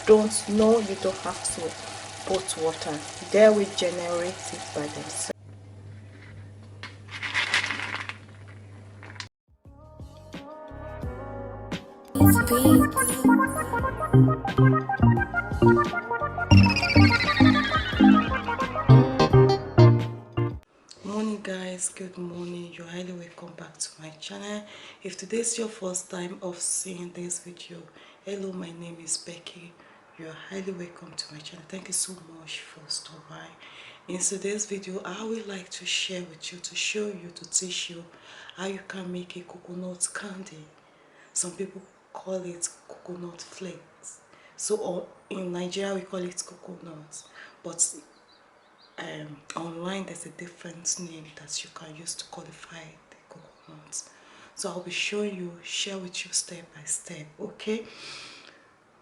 don't know, you don't have to put water. They will generate it by themselves. Morning guys, good morning. You're highly welcome back to my channel. If today's your first time of seeing this video, hello, my name is Becky. You're highly welcome to my channel. Thank you so much for stopping by. In today's video, I would like to share with you, to show you, to teach you how you can make a coconut candy. Some people call it coconut flakes. So in Nigeria we call it coconut, but online there's a different name that you can use to qualify the coconuts. So I'll be showing you, share with you step by step, okay?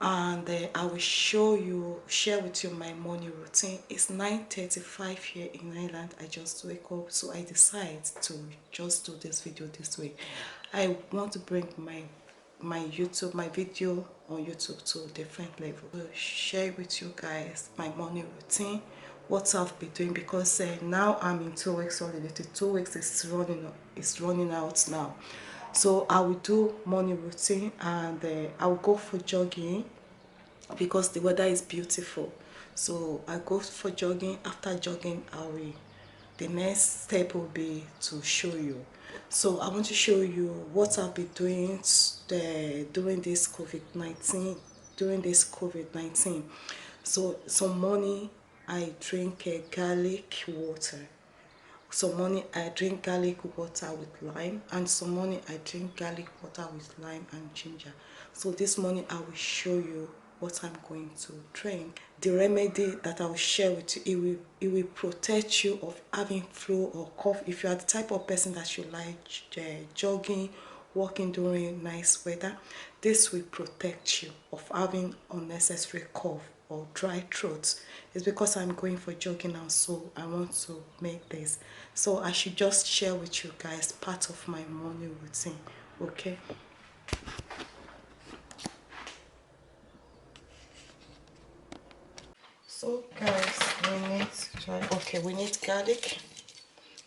And I will share with you my morning routine. It's 9:35 here in Ireland. I just wake up, so I decide to just do this video this way. I want to bring my video on YouTube to a different level. So share with you guys my morning routine, what I've been doing, because now I'm in 2 weeks holiday. The 2 weeks is running out now. So I will do morning routine, and I will go for jogging because the weather is beautiful. So I go for jogging. After jogging, the next step will be to show you. So I want to show you what I've been doing during this COVID-19. So some morning I drink garlic water. Some morning I drink garlic water with lime, and some morning I drink garlic water with lime and ginger. So this morning I will show you what I'm going to drink. The remedy that I will share with you, it will protect you of having flu or cough. If you are the type of person that you like jogging, walking during nice weather, this will protect you of having unnecessary cough or dry throat. It's because I'm going for jogging now, so I want to make this. So I should just share with you guys part of my morning routine, okay? So guys, we need garlic.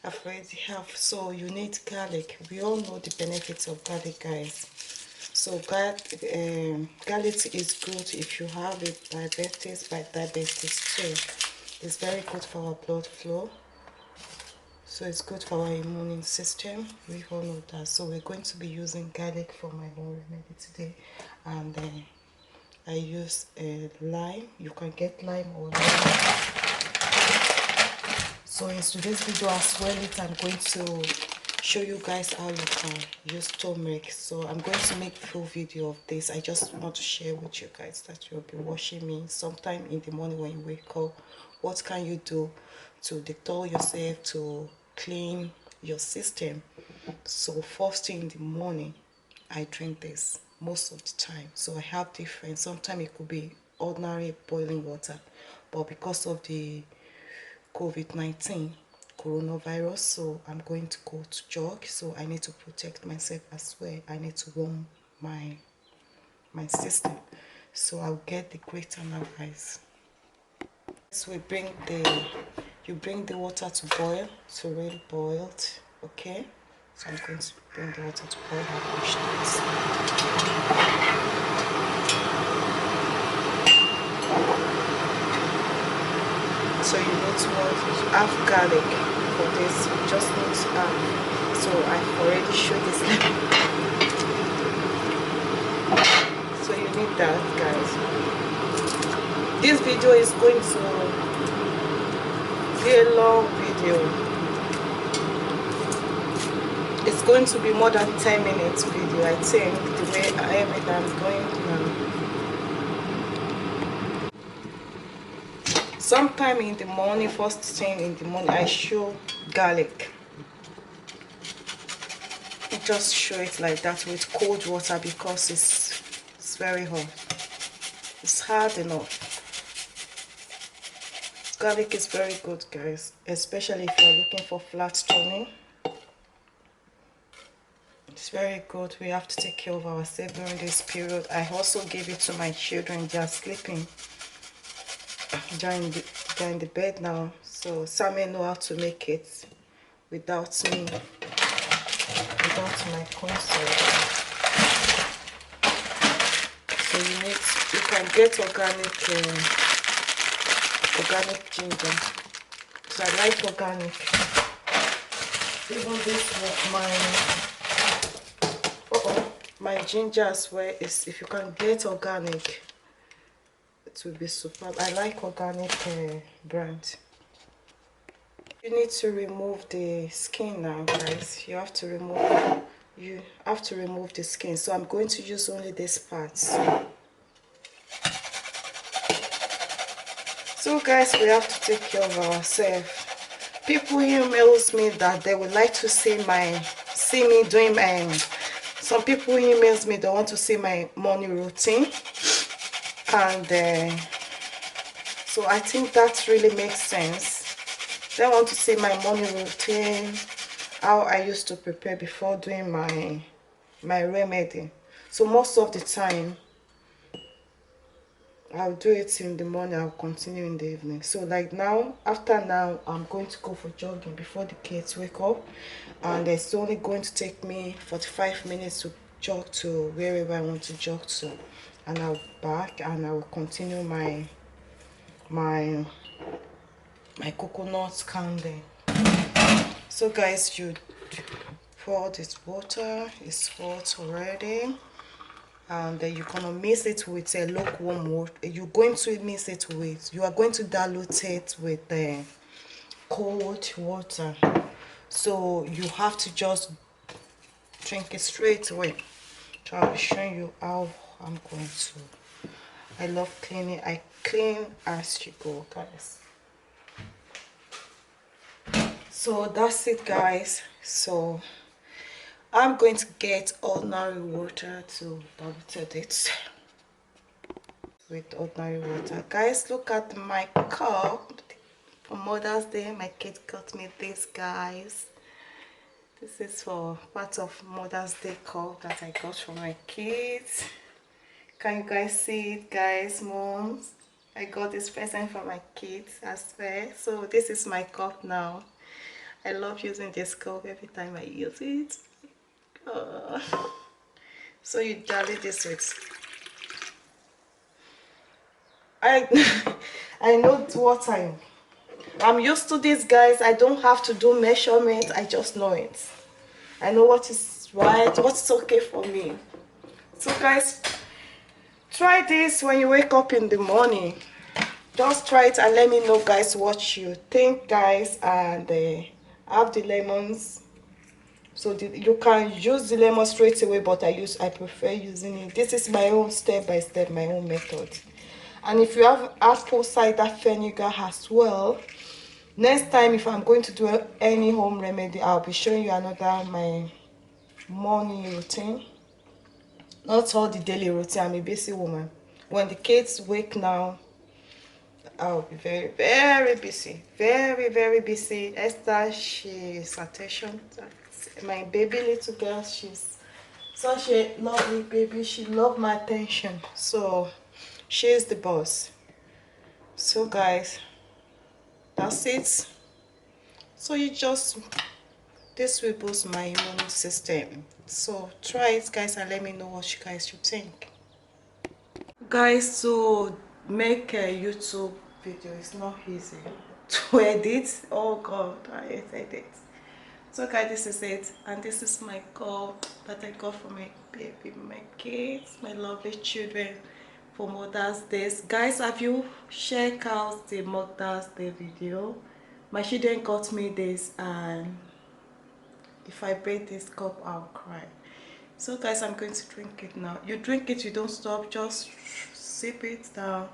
I've already have. So you need garlic. We all know the benefits of garlic, guys. So garlic is good if you have diabetes too. It's very good for our blood flow. So it's good for our immune system. We all know that. So we're going to be using garlic for my home remedy today. And I use lime. You can get lime or lime. So in today's video as well, I'm going to show you guys how you can use turmeric. So I'm going to make a full video of this. I just want to share with you guys that you'll be watching me sometime in the morning when you wake up. What can you do to detox yourself, to clean your system? So first thing in the morning, I drink this most of the time. So I have different, sometimes it could be ordinary boiling water, but because of the COVID-19 coronavirus, so I'm going to go to jog, so I need to protect myself as well. I need to warm my system, so I'll get the grater now, guys. So you bring the water to boil, to really boil, okay? So I'm going to bring the water to boil and push this. So you need to have garlic for this. You just need to have. So I've already showed this. So you need that, guys. This video is going to be a long video. It's going to be more than 10 minutes video, I think, the way I'm going now. Sometime in the morning, first thing in the morning, I show garlic. I just show it like that with cold water because it's very hot. It's hard enough. Garlic is very good, guys, especially if you're looking for flat toning. It's very good. We have to take care of ourselves during this period. I also give it to my children. They are sleeping. They're in the bed now. So Samuel know how to make it without me, without my consent. So you can get organic ginger. So I like organic. Even this my ginger as well is, if you can get organic, it will be superb. I like organic brand. You need to remove the skin now, guys. You have to remove the skin. So I'm going to use only this part. So guys, we have to take care of ourselves. People emails me that they would like to see me doing some people emails me, they want to see my morning routine, and so I think that really makes sense. They want to see my morning routine, how I used to prepare before doing my remedy. So most of the time I'll do it in the morning, I'll continue in the evening. So like now, after now, I'm going to go for jogging before the kids wake up, and it's only going to take me 45 minutes to jog to wherever I want to jog to, and I'll back and I will continue my coconut candy. So guys, you pour this water, it's hot already, and then you're gonna mix it with a lukewarm water. You are going to dilute it with cold water. So you have to just drink it straight away. So I'll be showing you how I'm going to. I love cleaning. I clean as you go, guys. So that's it, guys. So I'm going to get ordinary water to dilute it with ordinary water. Guys, look at my cup. For Mother's Day, my kid got me this, guys. This is for part of Mother's Day cup that I got for my kids. Can you guys see it, guys? Moms, I got this present for my kids as well. So this is my cup now. I love using this cup every time I use it. So you dilute this with I know what I'm used to this, guys. I don't have to do measurements. I just know it. I know what is right, what's okay for me. So guys, try this when you wake up in the morning. Just try it and let me know, guys, what you think, guys. And have the lemons. So you can use the lemon straight away, but I prefer using it. This is my own step by step, my own method. And if you have apple cider vinegar as well, next time if I'm going to do any home remedy, I'll be showing you my morning routine. Not all the daily routine. I'm a busy woman. When the kids wake now, I'll be very, very busy. Very, very busy. Esther, she's attention. My baby little girl, she's such a lovely baby. She loves my attention. So she's the boss. So guys, that's it. So this will boost my immune system. So try it, guys, and let me know what you guys should think. Guys, to make a YouTube video is not easy. To edit, oh god, I hate edit. So guys, this is it, and this is my cup that I got for my baby, my kids, my lovely children for Mother's Day. Guys, have you checked out the Mother's Day video? My children got me this, and if I break this cup, I'll cry. So guys, I'm going to drink it now. You drink it, you don't stop, just sip it down.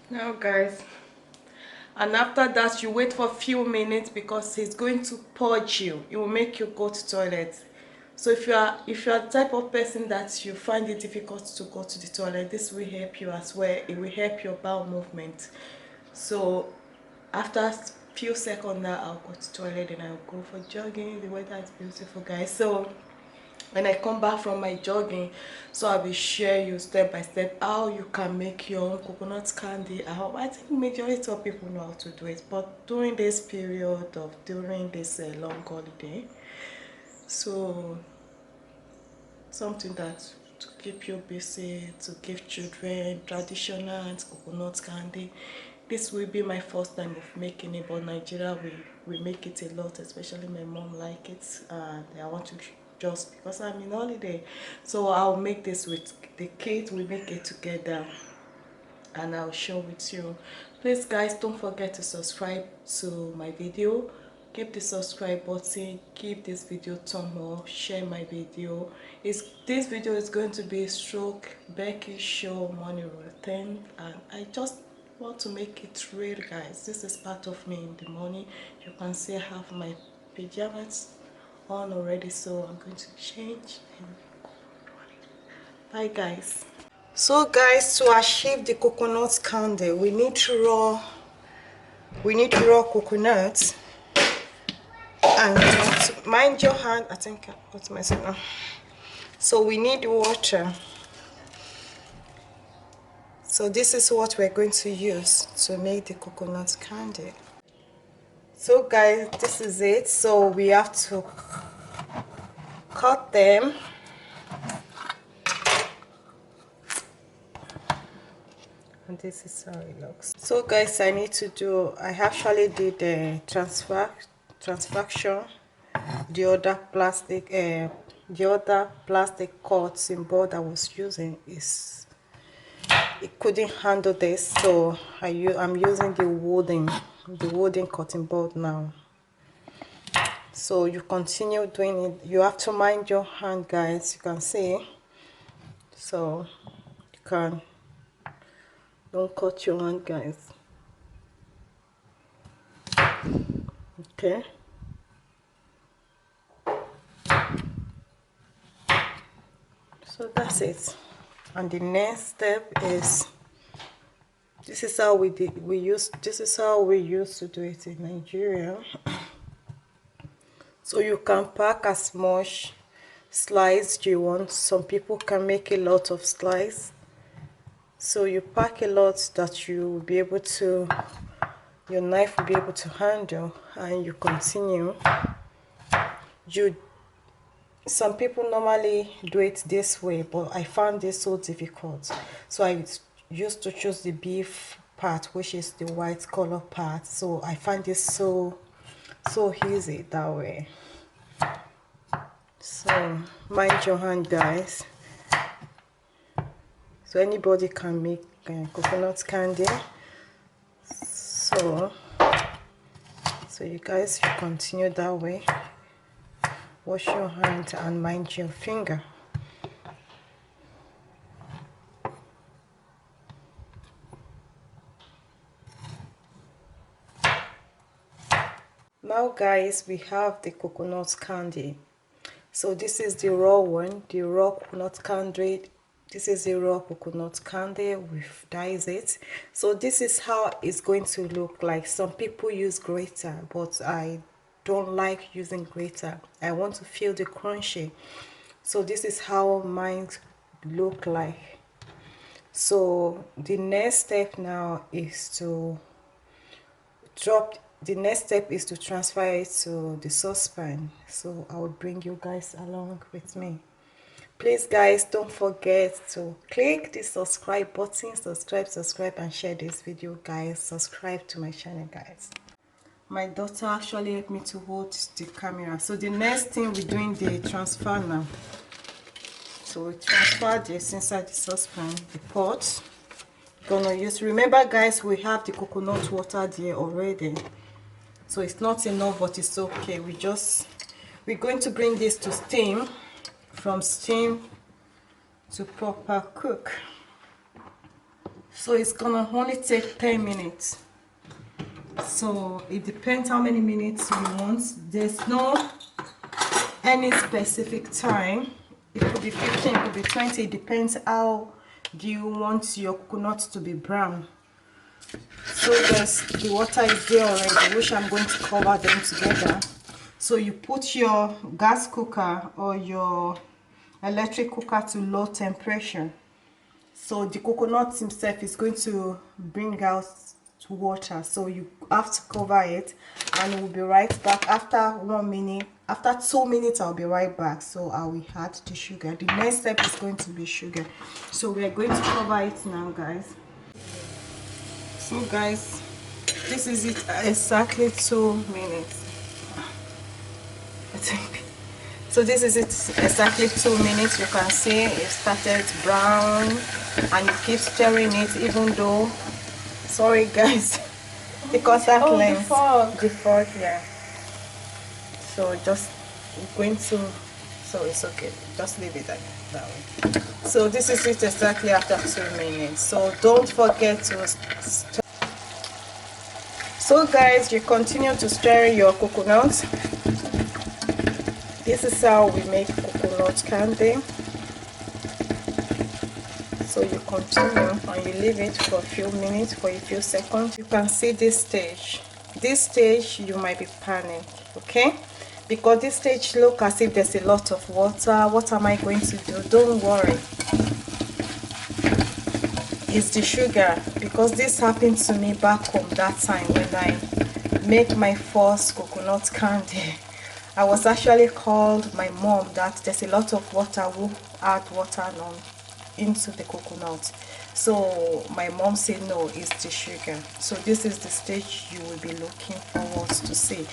Now guys, and after that you wait for a few minutes because it's going to purge you. It will make you go to toilet. So if you are the type of person that you find it difficult to go to the toilet, this will help you as well. It will help your bowel movement. So after a few seconds now, I'll go to toilet and I'll go for jogging. The weather is beautiful, guys. So when I come back from my jogging, so I will share you step by step how you can make your own coconut candy. I think majority of people know how to do it, but during this period of during this long holiday, so something that to keep you busy, to give children traditional and coconut candy. This will be my first time of making it, but Nigeria we make it a lot, especially my mom like it, and I want to just because I'm in holiday, so I'll make this with the kids. We make it together and I'll share with you. Please guys, don't forget to subscribe to my video. Keep the subscribe button, give this video thumb up, share my video. This video is going to be stroke Bekkyshow morning routine, and I just want to make it real, guys. This is part of me in the morning. You can see I have my pajamas on already, so I'm going to change. Bye guys. So guys, to achieve the coconut candy, we need raw coconut. And mind your hand, I think I put myself now. So we need water. So this is what we're going to use to make the coconut candy. So guys, this is it. So we have to cut them. And this is how it looks. So guys, I actually did the transfaction. The other plastic cutting board I was using it couldn't handle this, so I'm using the wooden cutting board now. So you continue doing it. You have to mind your hand, guys. You can see, so you don't cut your hand, guys. Okay. So that's it. And the next step is, this is how we used to do it in Nigeria. So you can pack as much slice you want. Some people can make a lot of slice. So you pack a lot that you will be able to, your knife will be able to handle, and you continue. Some people normally do it this way, but I found this so difficult. So I used to choose the beef part, which is the white color part. So I find this so easy that way. So mind your hand, guys. So anybody can make coconut candy. So you guys should continue that way. Wash your hand and mind your finger. Now guys, we have the coconut candy. So this is the raw one, the raw coconut candy. This is the raw coconut candy. We've diced it. So this is how it's going to look like. Some people use grater, but I don't like using grater. I want to feel the crunchy. So this is how mine look like. So the next step now is to transfer it to the saucepan. So I will bring you guys along with me. Please guys, don't forget to click the subscribe button. Subscribe and share this video, guys. Subscribe to my channel, guys. My daughter actually helped me to hold the camera. So the next thing, we're doing the transfer now. So we transfer this inside the saucepan, the pot. Gonna use, remember guys, we have the coconut water there already, so it's not enough, but it's okay. We're going to bring this to steam, from steam to proper cook. So it's gonna only take 10 minutes. So it depends how many minutes you want. There's no any specific time. It could be 15, it could be 20. It depends how do you want your coconut to be brown. So guys, the water is there already, which I'm going to cover them together. So you put your gas cooker or your electric cooker to low temperature. So the coconut himself is going to bring out water, so you have to cover it, and we'll be right back after 1 minute. After 2 minutes I'll be right back. So I will add the sugar. The next step is going to be sugar, so we are going to cover it now, guys. So guys, this is it, exactly 2 minutes. I think so. This is it, exactly 2 minutes. You can see it started brown, and you keep stirring it even though, sorry guys, the contact lens, the fork, yeah. So just going to, so it's okay, just leave it like that way. So this is it exactly after 2 minutes. So don't forget to stir. So guys, you continue to stir your coconut. This is how we make coconut candy. So you continue and you leave it for a few minutes, for a few seconds. You can see this stage. This stage you might be panicked, okay? Because this stage look as if there's a lot of water. What am I going to do? Don't worry. It's the sugar, because this happened to me back home that time when I make my first coconut candy. I was actually called my mom that there's a lot of water, who add water on into the coconut. So my mom said no, it's the sugar. So this is the stage you will be looking forward to see.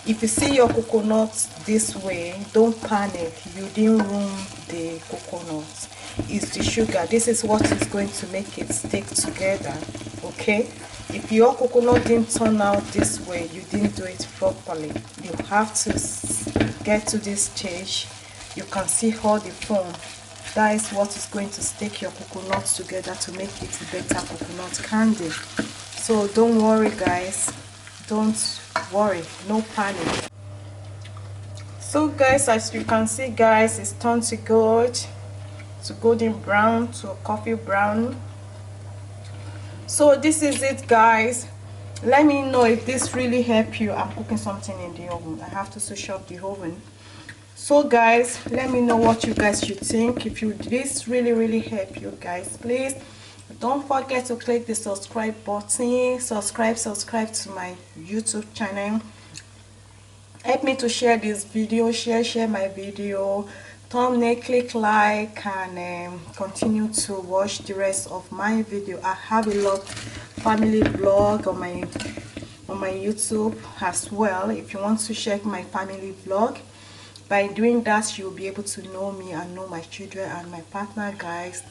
If you see your coconut this way, don't panic, you didn't ruin the coconut. It's the sugar. This is what is going to make it stick together, okay? If your coconut didn't turn out this way, you didn't do it properly. You have to get to this stage. You can see all the foam. That is what is going to stick your coconut together to make it better coconut candy. So don't worry guys, don't worry, no panic. So guys, as you can see guys, it's turned to gold, to golden brown, to a coffee brown. So this is it guys. Let me know if this really helped you. I'm cooking something in the oven. I have to switch off the oven. So guys, let me know what you guys should think. If this really help you guys, please don't forget to click the subscribe button. Subscribe to my YouTube channel. Help me to share this video, share my video, thumbnail, click like, and continue to watch the rest of my video. I have a lot family vlog on my YouTube as well. If you want to check my family vlog, by doing that you'll be able to know me and know my children and my partner guys.